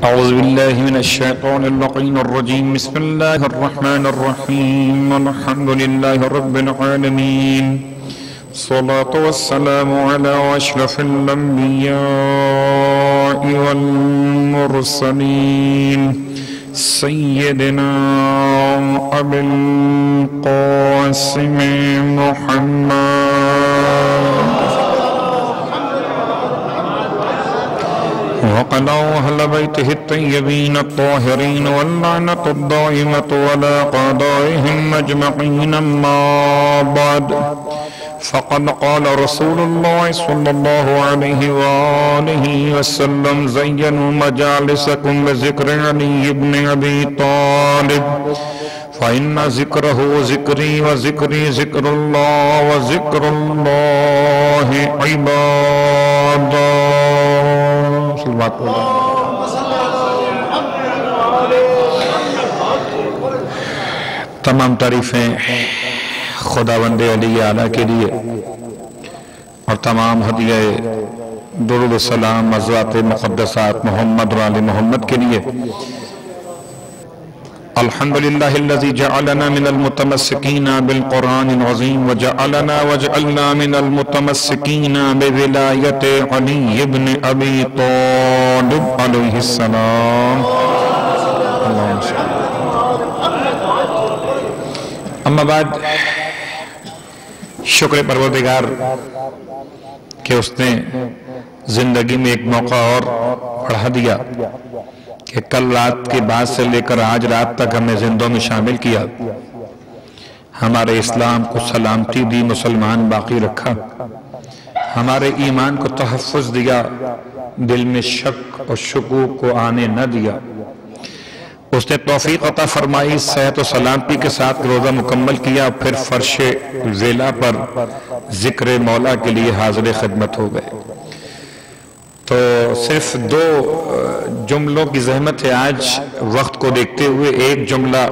أعوذ بالله من الشيطان اللعين الرجيم. بسم الله الرحمن الرحيم. الحمد لله رب العالمين. الصلاة والسلام على أشرف الأنبياء والمرسلين سيدنا أبي القاسم محمد وقضى أهل بيته الطيبين الطاهرين واللعنة الدائمة على قضائهم أجمعين. أما بعد، فقد قال رسول الله صلى الله عليه وآله وسلم: زينوا مجالسكم بذكر علي بن أبي طالب فإن ذكره ذكري وذكري ذكر الله وذكر الله عبادا. تمام تعریفیں خداوند علی اعلیٰ کے لیے اور تمام ہدیہ درود و سلام ازواج مقدسات محمد و آل محمد کے لیے. الحمدللہ الذی جعلنا من المتمسکین بالقرآن العظیم وجعلنا من المتمسکین بولایت علی بن ابی طالب علیہ السلام. اما بعد، شکر پروردگار کہ اس نے زندگی میں ایک موقع اور بڑھا دیا کہ کل رات کے بعد سے لے کر آج رات تک ہمیں زندوں میں شامل کیا، ہمارے اسلام کو سلامتی دی، مسلمان باقی رکھا، ہمارے ایمان کو تحفظ دیا، دل میں شک اور شکوک کو آنے نہ دیا. اس نے توفیق عطا فرمائی، صحت و سلامتی کے ساتھ روزہ مکمل کیا، پھر فرش ذیلا پر ذکر مولا کے لیے حاضر خدمت ہو گئے. تو صرف دو جملوں کی زحمت ہے آج وقت کو دیکھتے ہوئے. ایک جملہ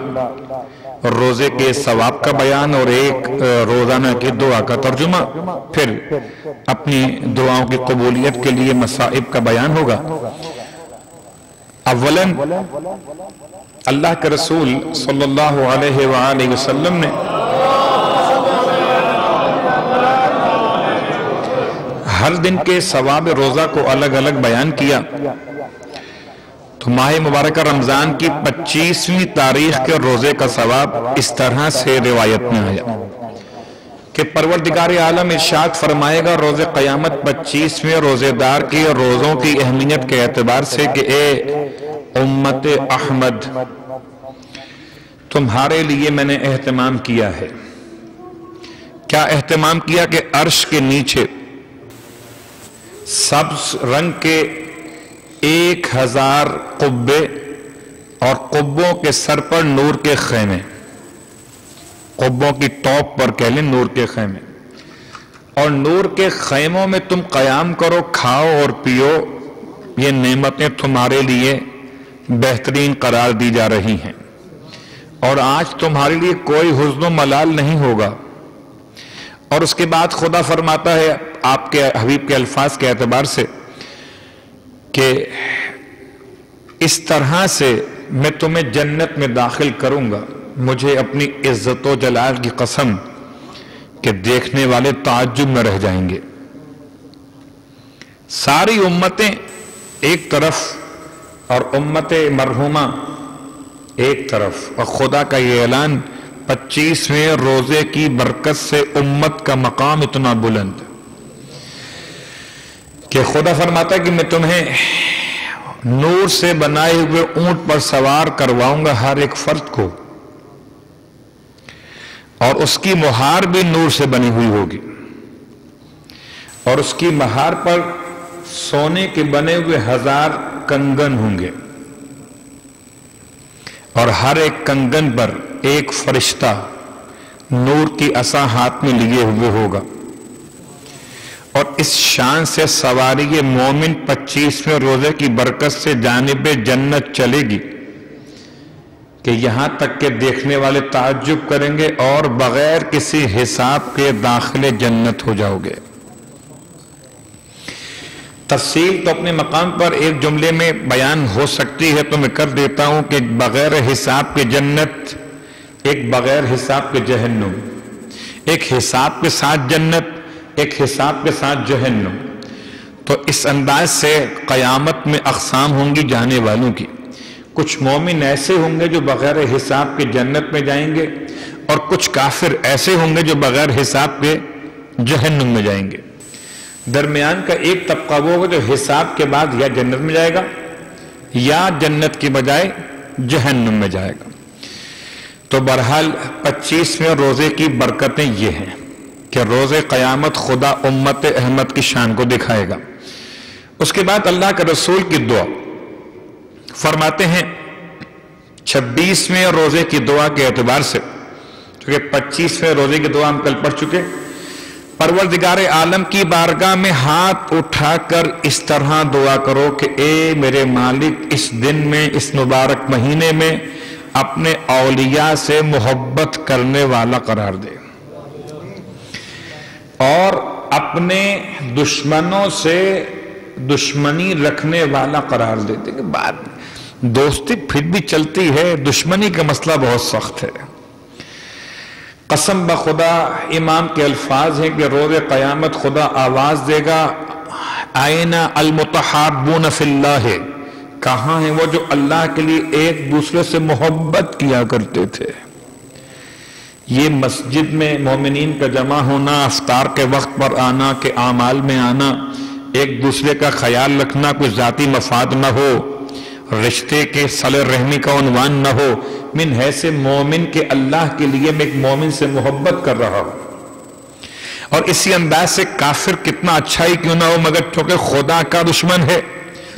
روزے کے ثواب کا بیان اور ایک روزانہ کی دعا کا ترجمہ، پھر اپنی دعاؤں کی قبولیت کے لیے مصائب کا بیان ہوگا. اولاً اللہ کے رسول صلی اللہ علیہ وآلہ وسلم نے ہر دن کے ثواب روزہ کو الگ الگ بیان کیا. تو ماہ مبارکہ رمضان کی 25ویں تاریخ کے روزے کا ثواب اس طرح سے روایت میں آیا کہ پروردگار عالم ارشاد فرمائے گا روز قیامت 25ویں روزے دار کی روزوں کی اہمیت کے اعتبار سے کہ اے امت احمد، تمہارے لیے میں نے اہتمام کیا ہے. کیا اہتمام کیا؟ کہ عرش کے نیچے سبز رنگ کے 1000 قبے اور قبوں کے سر پر نور کے خیمے، قبوں کی ٹاپ پر کہہ لیں نور کے خیمے، اور نور کے خیموں میں تم قیام کرو، کھاؤ اور پیو. یہ نعمتیں تمہارے لیے بہترین قرار دی جا رہی ہیں، اور آج تمہارے لیے کوئی حزن و ملال نہیں ہوگا. اور اس کے بعد خدا فرماتا ہے آپ کے حبیب کے الفاظ کے اعتبار سے کہ اس طرح سے میں تمہیں جنت میں داخل کروں گا، مجھے اپنی عزت و جلال کی قسم کہ دیکھنے والے تعجب میں رہ جائیں گے. ساری امتیں ایک طرف اور امت مرحومہ ایک طرف، اور خدا کا یہ اعلان 25ویں روزے کی برکت سے امت کا مقام اتنا بلند کہ خدا فرماتا ہے کہ میں تمہیں نور سے بنائے ہوئے اونٹ پر سوار کرواؤں گا ہر ایک فرد کو، اور اس کی مہار بھی نور سے بنی ہوئی ہوگی، اور اس کی مہار پر سونے کے بنے ہوئے 1000 کنگن ہوں گے، اور ہر ایک کنگن پر ایک فرشتہ نور کی عصا ہاتھ میں لیے ہوئے ہوگا. اور اس شان سے سواری یہ مومن 25ویں روزے کی برکت سے جانب جنت چلے گی کہ یہاں تک کہ دیکھنے والے تعجب کریں گے اور بغیر کسی حساب کے داخل جنت ہو جاؤ گے. تفصیل تو اپنے مقام پر ایک جملے میں بیان ہو سکتی ہے تو میں کر دیتا ہوں کہ بغیر حساب کے جنت، ایک بغیر حساب کے جہنم، ایک حساب کے ساتھ جنت، ایک حساب کے ساتھ جہنم۔ تو اس انداز سے قیامت میں اقسام ہوں گی جانے والوں کی۔ کچھ مومن ایسے ہوں گے جو بغیر حساب کے جنت میں جائیں گے، اور کچھ کافر ایسے ہوں گے جو بغیر حساب کے جہنم میں جائیں گے۔ درمیان کا ایک طبقہ وہ ہوگا جو حساب کے بعد یا جنت میں جائے گا یا جنت کی بجائے جہنم میں جائے گا۔ تو بہرحال 25ویں روزے کی برکتیں یہ ہیں کہ روز قیامت خدا امت احمد کی شان کو دکھائے گا۔ اس کے بعد اللہ کے رسول کی دعا فرماتے ہیں 26ویں روزے کی دعا کے اعتبار سے، کیونکہ 25ویں روزے کی دعا ہم کل پڑھ چکے، پروردگار عالم کی بارگاہ میں ہاتھ اٹھا کر اس طرح دعا کرو کہ اے میرے مالک، اس دن میں، اس مبارک مہینے میں اپنے اولیاء سے محبت کرنے والا قرار دے، اور اپنے دشمنوں سے دشمنی رکھنے والا قرار دے دے۔ کہ بات دوستی پھر بھی چلتی ہے، دشمنی کا مسئلہ بہت سخت ہے۔ قسم بخدا امام کے الفاظ ہیں کہ روز قیامت خدا آواز دے گا، آئین المتحابون فی اللہ، کہاں ہیں وہ جو اللہ کے لیے ایک دوسرے سے محبت کیا کرتے تھے۔ یہ مسجد میں مومنین کا جمع ہونا، افطار کے وقت پر آنا، کہ اعمال میں آنا، ایک دوسرے کا خیال رکھنا، کوئی ذاتی مفاد نہ ہو، رشتے کے صلہ رحمی کا عنوان نہ ہو، من حیث مومن کے اللہ کے لیے میں ایک مومن سے محبت کر رہا ہوں۔ اور اسی انداز سے کافر کتنا اچھا ہی کیوں نہ ہو، مگر چونکہ خدا کا دشمن ہے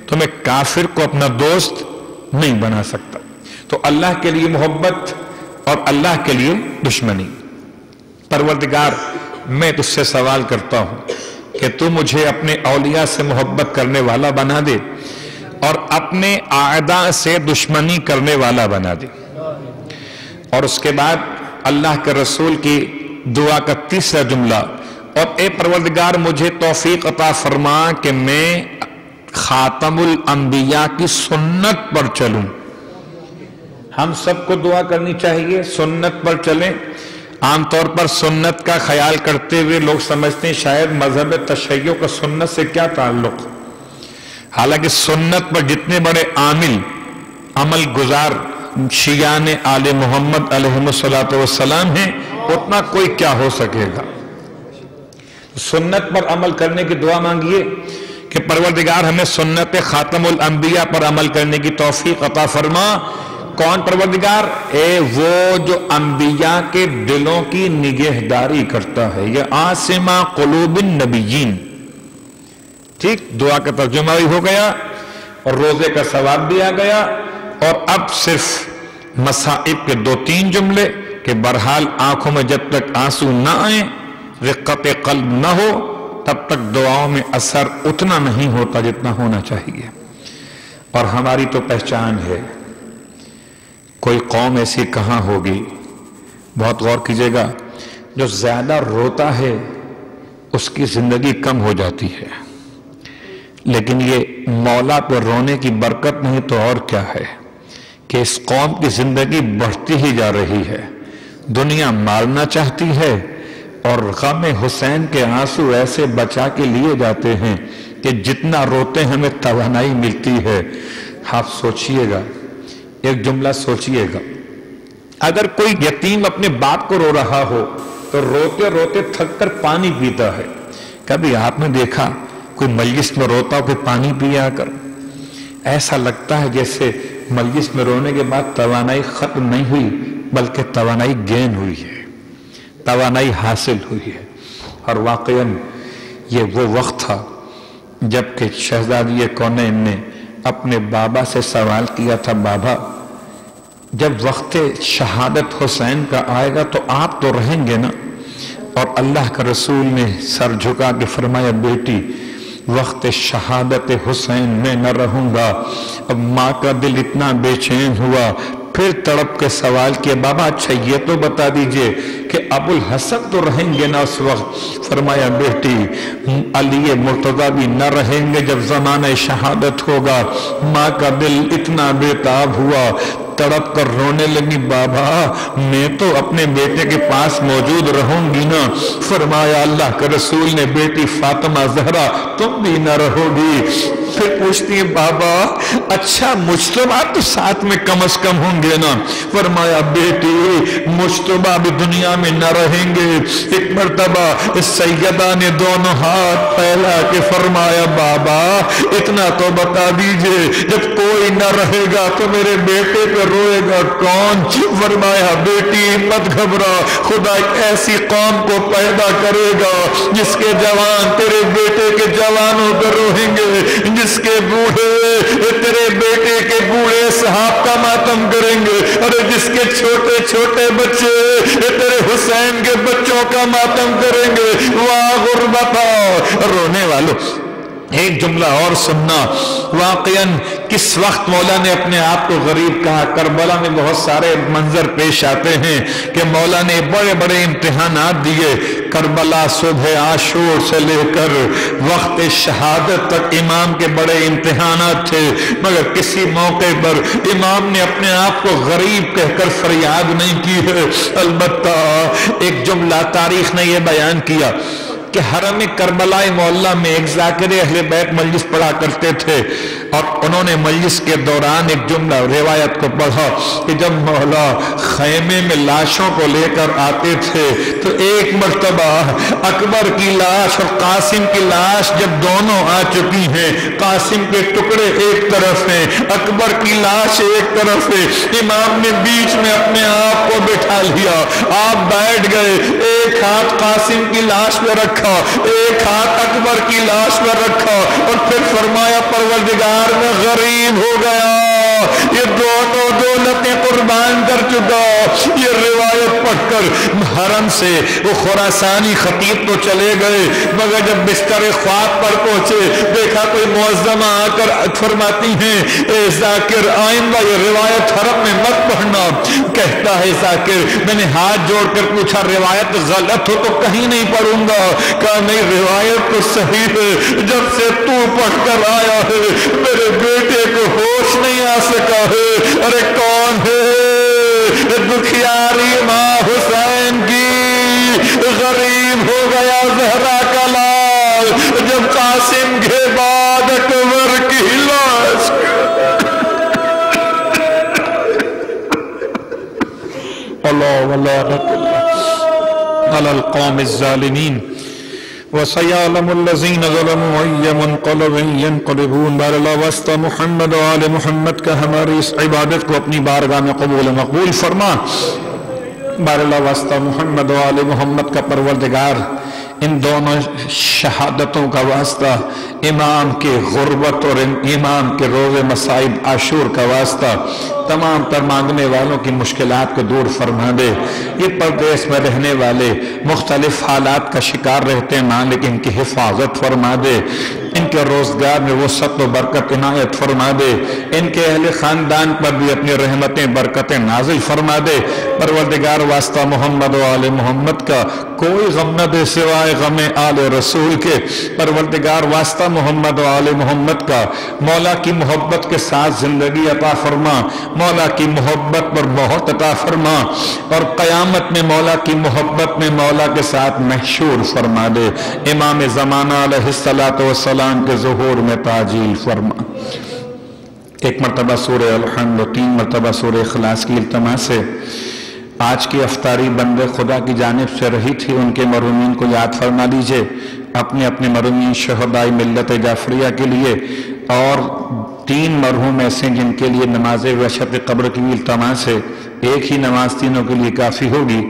تو میں کافر کو اپنا دوست نہیں بنا سکتا۔ تو اللہ کے لیے محبت اور اللہ کے لیے دشمنی۔ پروردگار میں تجھ سے سوال کرتا ہوں کہ تو مجھے اپنے اولیاء سے محبت کرنے والا بنا دے اور اپنے اعداء سے دشمنی کرنے والا بنا دے۔ اور اس کے بعد اللہ کے رسول کی دعا کا تیسرا جملہ، اور اے پروردگار مجھے توفیق عطا فرما کہ میں خاتم الانبیاء کی سنت پر چلوں۔ ہم سب کو دعا کرنی چاہیے سنت پر چلیں۔ عام طور پر سنت کا خیال کرتے ہوئے لوگ سمجھتے ہیں شاید مذہب تشیع کا سنت سے کیا تعلق، حالانکہ سنت پر جتنے بڑے عامل عمل گزار شیعان آل محمد علیہ السلام ہیں، اتنا کوئی کیا ہو سکے گا۔ سنت پر عمل کرنے کی دعا مانگیے کہ پروردگار ہمیں سنت خاتم الانبیاء پر عمل کرنے کی توفیق عطا فرما۔ کون پروردگار؟ اے وہ جو انبیاء کے دلوں کی نگہداری کرتا ہے، یہ عاصمہ قلوب النبیین۔ ٹھیک، دعا کا ترجمہ بھی ہو گیا اور روزے کا ثواب بھی آ گیا، اور اب صرف مصائب کے 2-3 جملے کہ بہرحال آنکھوں میں جب تک آنسو نہ آئیں، رقت قلب نہ ہو، تب تک دعاؤں میں اثر اتنا نہیں ہوتا جتنا ہونا چاہیے۔ اور ہماری تو پہچان ہے، کوئی قوم ایسی کہاں ہوگی، بہت غور کیجئے گا، جو زیادہ روتا ہے اس کی زندگی کم ہو جاتی ہے، لیکن یہ مولا پہ رونے کی برکت نہیں تو اور کیا ہے کہ اس قوم کی زندگی بڑھتی ہی جا رہی ہے۔ دنیا مارنا چاہتی ہے اور غم حسین کے آنسو ایسے بچا کے لیے جاتے ہیں کہ جتنا روتے ہمیں توانائی ملتی ہے۔ آپ سوچئے گا، ایک جملہ سوچئے گا، اگر کوئی یتیم اپنے باپ کو رو رہا ہو تو روتے روتے تھک کر پانی پیتا ہے۔ کبھی آپ نے دیکھا کوئی مجلس میں روتا ہو کوئی پانی پیا کر؟ ایسا لگتا ہے جیسے مجلس میں رونے کے بعد توانائی ختم نہیں ہوئی بلکہ توانائی گین ہوئی ہے، توانائی حاصل ہوئی ہے۔ اور واقعاً یہ وہ وقت تھا جب کہ شہزادی کونین نے اپنے بابا سے سوال کیا تھا، بابا جب وقت شہادت حسین کا آئے گا تو آپ تو رہیں گے نا؟ اور اللہ کا رسول نے سر جھکا کے فرمایا، بیٹی وقت شہادت حسین میں نہ رہوں گا۔ اب ماں کا دل اتنا بے چین ہوا، پھر تڑپ کے سوال کیا بابا اچھا یہ تو بتا دیجئے کہ ابو الحسن تو رہیں گے نا اس وقت؟ فرمایا بیٹی علی مرتضی بھی نہ رہیں گے جب زمانہ شہادت ہوگا۔ ماں کا دل اتنا بےتاب ہوا، تڑپ کر رونے لگی، بابا میں تو اپنے بیٹے کے پاس موجود رہوں گی نا۔ فرمایا اللہ کے رسول نے بیٹی فاطمہ زہرا تم بھی نہ رہو گی۔ پھر پوچھتی ہے بابا اچھا مجتبیٰ تو ساتھ میں کم از کم ہوں گے نا؟ فرمایا بیٹی مجتبیٰ بھی دنیا میں نہ رہیں گے۔ ایک مرتبہ سیدہ نے دونوں ہاتھ پھیلا کے فرمایا بابا اتنا تو بتا دیجئے جب کوئی نہ رہے گا تو میرے بیٹے پہ روئے گا کون؟ فرمایا بیٹی مت گھبرا، خدا ایک ایسی قوم کو پیدا کرے گا جس کے جوان تیرے بیٹے کے جوانوں پہ روئیں گے، جس کے بوڑھے تیرے بیٹے کے بوڑھے صحاب کا ماتم کریں گے، اور جس کے چھوٹے چھوٹے بچے تیرے حسین کے بچوں کا ماتم کریں گے۔ واہ غربتا، رونے والوں ایک جملہ اور سننا، واقعاً کس وقت مولا نے اپنے آپ کو غریب کہا؟ کربلا میں بہت سارے منظر پیش آتے ہیں کہ مولا نے بڑے بڑے امتحانات دیے۔ کربلا صبح عاشور سے لے کر وقت شہادت تک امام کے بڑے امتحانات تھے، مگر کسی موقع پر امام نے اپنے آپ کو غریب کہہ کر فریاد نہیں کی ہے۔ البتہ ایک جملہ تاریخ نے یہ بیان کیا کہ حرم کربلا معلیٰ میں ایک ذاکر اہل بیت مجلس پڑھا کرتے تھے، اور انہوں نے مجلس کے دوران ایک جملہ روایت کو پڑھا کہ جب مولا خیمے میں لاشوں کو لے کر آتے تھے تو ایک مرتبہ اکبر کی لاش اور قاسم کی لاش جب دونوں آ چکی ہیں، قاسم کے ٹکڑے ایک طرف ہیں، اکبر کی لاش ایک طرف ہے، امام نے بیچ میں اپنے آپ کو بٹھا لیا، آپ بیٹھ گئے، ایک ہاتھ قاسم کی لاش پہ رکھا، ایک ہاتھ اکبر کی لاش پر رکھا، اور پھر فرمایا پروردگار میں غریب ہو گیا، یہ دونوں دولتیں قربان کر چکا۔ یہ روایت پڑھ کر حرم سے وہ خراسانی خطیب تو چلے گئے، مگر جب بستر خواب پر پہنچے دیکھا کوئی معظمہ آ کر فرماتی ہیں اے ذاکر آئندہ یہ روایت حرم میں مت پڑھنا۔ کہتا ہے ذاکر میں نے ہاتھ جوڑ کر پوچھا روایت غلط ہو تو کہیں نہیں پڑھوں گا؟ کہا نہیں روایت تو صحیح ہے، جب سے تو پڑھ کر آیا ہے میرے بیٹے کو ہوش نہیں آ سکا ہے۔ ارے کون ہے؟ دکھیاری ماں حسین کی، غریب ہو گیا زہرا کا لال جب قاسم کے بعد اکبر کی لاش۔ اللہ ولعنت اللہ علی القوم الظالمین وَسَيَعْلَمُ الَّذِينَ ظَلَمُوا أَيَّ مُنْقَلَبٍ يَنْقَلِبُونَ۔ بار اللہ واسطہ محمد و آل محمد کا ہماری اس عبادت کو اپنی بارگاہ میں قبول و مقبول فرما۔ بار اللہ واسطہ محمد و آل محمد کا پروردگار ان دونوں شہادتوں کا واسطہ، امام کے غربت اور امام کے روز مصائب عاشور کا واسطہ تمام تر مانگنے والوں کی مشکلات کو دور فرما دے۔ یہ پردیس میں رہنے والے مختلف حالات کا شکار رہتے ہیں مالک ان کی حفاظت فرما دے، ان کے روزگار میں وسعت و برکت عنایت فرما دے، ان کے اہل خاندان پر بھی اپنی رحمتیں برکتیں نازل فرما دے۔ پروردگار واسطہ محمد و آل محمد کا کوئی غم نہ دے سوائے غم آل رسول کے۔ پروردگار واسطہ محمد و آل محمد کا مولا کی محبت کے ساتھ زندگی عطا فرما، مولا کی محبت پر بہت عطا فرما، اور قیامت میں مولا کی محبت میں مولا کے ساتھ محشور فرما دے۔ امام زمانہ علیہ السلام کے ظہور میں تعجیل فرما۔ ایک مرتبہ سورہ الحمد و 3 مرتبہ سورہ اخلاص کی التماس سے آج کی افطاری بندے خدا کی جانب سے رہی تھی، ان کے مرحومین کو یاد فرما دیجئے، اپنے اپنے مرحومین شہدائے ملت جعفریہ کے لیے، اور 3 مرحوم ایسے جن کے لیے نماز وحشت قبر کی التماس ہے، ایک ہی نماز تینوں کے لیے کافی ہوگی،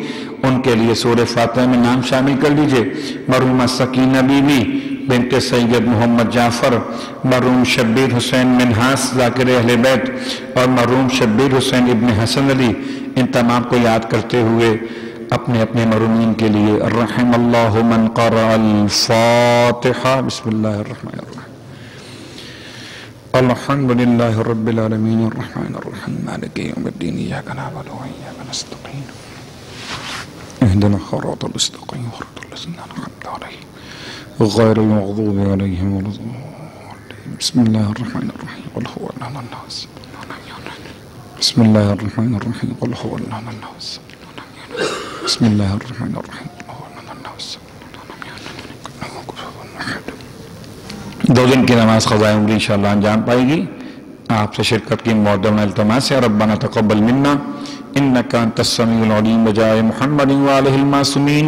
ان کے لیے سورہ فاتحہ میں نام شامل کر لیجئے۔ مرحومہ سکینہ بی بی بنت سید محمد جعفر، مرحوم شبیر حسین منہاس ذاکر اہل بیت، اور مرحوم شبیر حسین ابن حسن علی، ان تمام کو یاد کرتے ہوئے اپنے اپنے مرحومین کے لیے رحم اللہ من قرأ الفاتحہ۔ بسم اللہ الرحمن الرحیم۔ الحمد لله رب العالمين الرحمن الرحيم مالك يوم الدين إياك نعبد وإياك نستعين اهدنا الصراط المستقيم صراط الذين أنعمت عليهم غير المغضوب عليهم ولا الضالين بسم الله الرحمن الرحيم قل هو الله الناس بسم الله الرحمن الرحيم قل هو الله الناس بسم الله الرحمن الرحيم قل هو الله الناس دو دن کی نماز قضائے عمری انشاءاللہ انجام پائے گی. آپ سے شرکت کی معدم التماس ہے. ربنا تقبل منا انکا انت السمیع العلیم بجائے محمد وآلہ المعصومین.